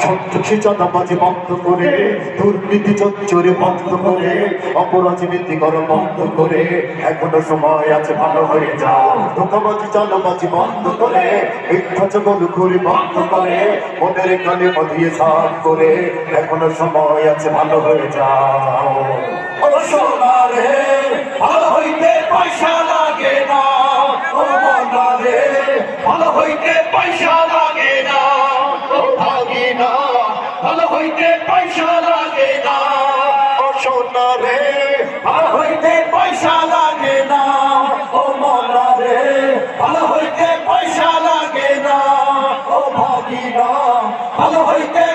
সন্ত্রাসী চাঁদাবাজি বন্ধ করে, দুর্নীতি চচ্চরে বন্ধ করে, অপরাজনীতি করা বন্ধ করে, এখনো সময় আছে ভালো হয়ে যাও। ধোঁকাবাজি চাঁদাবাজি বন্ধ করে, মিথ্যা চগলখড়ি বন্ধ করে, মনের কানে দিয়ে সাফ করে, এখনো সময় আছে ভালো হয়ে যাও। ও সোনা রে, ভালো হইতে পয়সা লাগে না। ও মনা রে, ভালো হইতে পয়সা লাগে না। ও ভাগিনা, ভালো হইতে পয়সা লাগে না। ও সোনা রে, ভালো হইতে পয়সা লাগে না। ও মনা রে, ভালো হইতে পয়সা লাগে না। ও ভাগিনা, ভালো হইতে